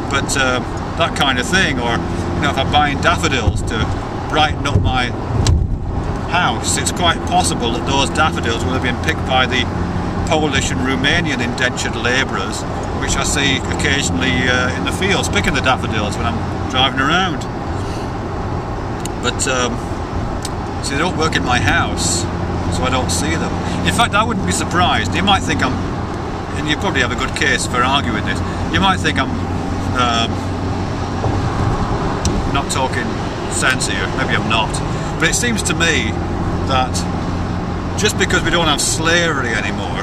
but that kind of thing. Or, you know, if I'm buying daffodils to brighten up my house, it's quite possible that those daffodils will have been picked by the Polish and Romanian indentured labourers, which I see occasionally in the fields picking the daffodils when I'm driving around. But see, they don't work in my house, so I don't see them. In fact, I wouldn't be surprised. You might think I'm, and you probably have a good case for arguing this, you might think I'm not talking sense here, maybe I'm not, but it seems to me that just because we don't have slavery anymore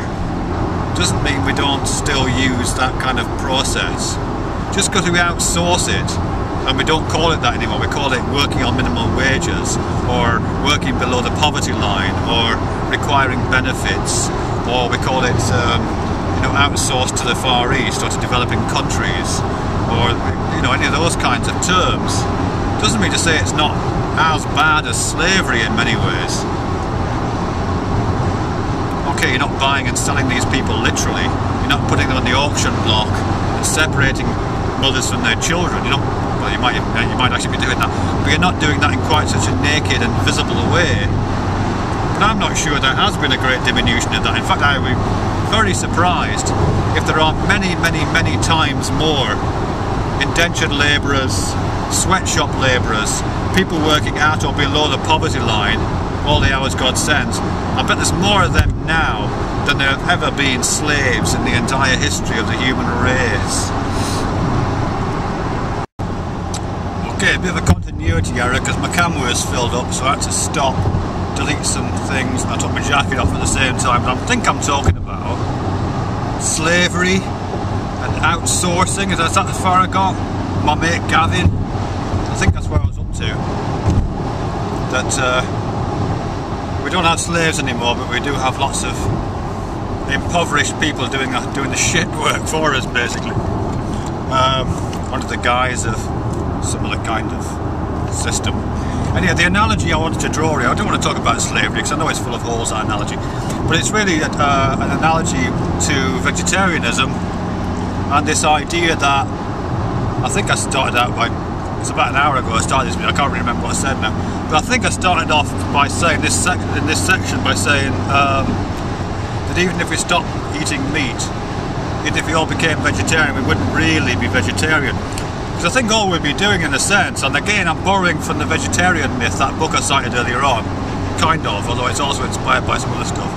doesn't mean we don't still use that kind of process. Just because we outsource it, and we don't call it that anymore, we call it working on minimum wages, or working below the poverty line, or requiring benefits, or we call it you know, outsourced to the Far East or to developing countries, or, you know, any of those kinds of terms, doesn't mean to say it's not as bad as slavery in many ways. Okay, you're not buying and selling these people literally, you're not putting them on the auction block and separating mothers from their children. You're not, well, you might actually be doing that, but you're not doing that in quite such a naked and visible way. But I'm not sure there has been a great diminution of that. In fact, I would be very surprised if there aren't many times more indentured labourers, sweatshop labourers, people working at or below the poverty line, all the hours God sends. I bet there's more of them now than there have ever been slaves in the entire history of the human race. Okay, a bit of a continuity error because my camera is filled up, so I had to stop, delete some things, and I took my jacket off at the same time. But I think I'm talking about slavery and outsourcing. Is that as far I got? My mate Gavin, I think that's where I was up to. That we don't have slaves anymore, but we do have lots of impoverished people doing the shit work for us, basically, under the guise of similar kind of system. Anyhow, the analogy I wanted to draw here, I don't want to talk about slavery because I know it's full of holes, that analogy, but it's really an analogy to vegetarianism and this idea that I think I started out by, it's about an hour ago I started this video, I can't really remember what I said now, but I think I started off by saying in this section by saying that even if we stopped eating meat, even if we all became vegetarian, we wouldn't really be vegetarian. Because I think all we'd be doing in a sense, and again I'm borrowing from the vegetarian myth, that book I cited earlier on, kind of, although it's also inspired by some other stuff,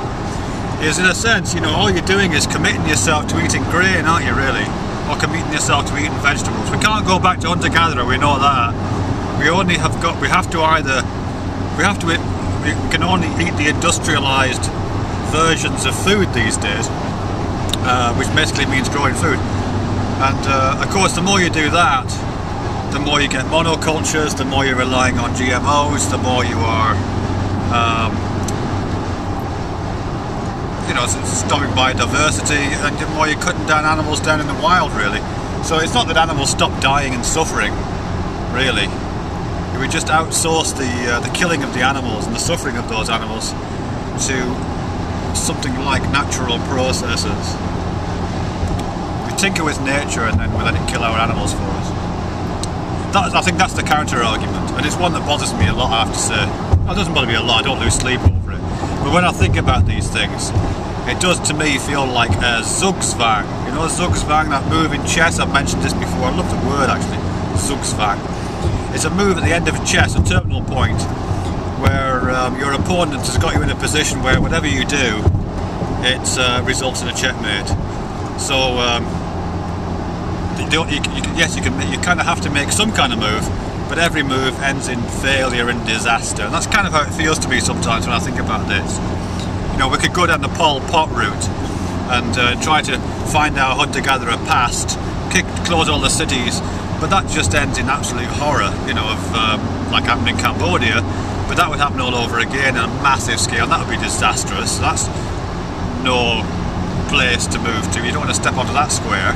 is in a sense, you know, all you're doing is committing yourself to eating grain, aren't you really? Or committing yourself to eating vegetables. We can't go back to hunter-gatherer, we know that. We can only eat the industrialised versions of food these days, which basically means growing food. And of course, the more you do that, the more you get monocultures, the more you're relying on GMOs, the more you are, you know, stopping biodiversity, and the more you're cutting down animals down in the wild, really. So it's not that animals stop dying and suffering, really. We just outsource the killing of the animals and the suffering of those animals to something like natural processes. Tinker with nature and then we let it kill our animals for us. I think that's the counter argument, and it's one that bothers me a lot, I have to say. It doesn't bother me a lot, I don't lose sleep over it. But when I think about these things, it does to me feel like a Zugzwang. You know, Zugzwang, that move in chess, I've mentioned this before, I love the word actually, Zugzwang. It's a move at the end of chess, a terminal point, where your opponent has got you in a position where whatever you do, it results in a checkmate. So, you kind of have to make some kind of move, but every move ends in failure and disaster. And that's kind of how it feels to me sometimes when I think about this. You know, we could go down the Pol Pot route and try to find our hunter-gatherer past, close all the cities, but that just ends in absolute horror, you know, of like happened in Cambodia. But that would happen all over again on a massive scale, and that would be disastrous. That's no place to move to. You don't want to step onto that square.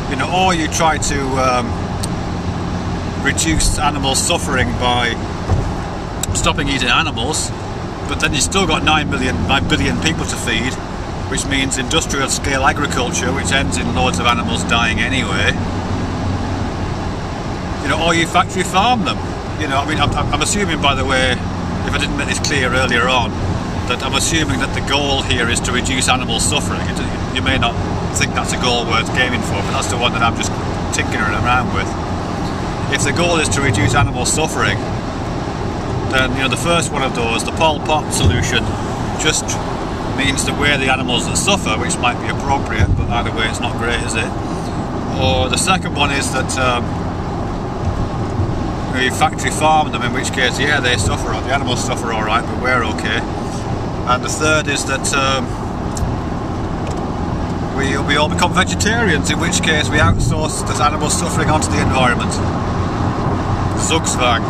You know, or you try to reduce animal suffering by stopping eating animals, but then you've still got 9 billion people to feed, which means industrial scale agriculture, which ends in loads of animals dying anyway. You know, or you factory farm them. You know, I mean, I'm assuming, by the way, if I didn't make this clear earlier on, that I'm assuming that the goal here is to reduce animal suffering. You may not think that's a goal worth gaming for, but that's the one that I'm just tinkering around with. If the goal is to reduce animal suffering, then, you know, the first one of those, the Pol Pot solution, just means that we're the animals that suffer, which might be appropriate, but either way it's not great, is it? Or the second one is that you factory farm them, in which case, yeah, they suffer, the animals suffer alright, but we're okay. And the third is that we all become vegetarians, in which case we outsource this animal suffering onto the environment. Zugzwang.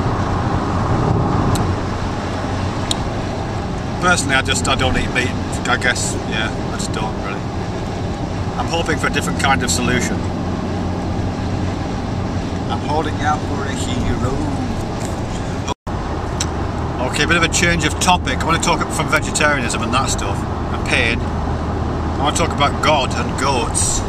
Personally, I don't eat meat. I guess, yeah, I just don't really. I'm hoping for a different kind of solution. I'm holding out for a hero. Okay, a bit of a change of topic. I want to talk from vegetarianism and that stuff, and pain. I want to talk about God and goats.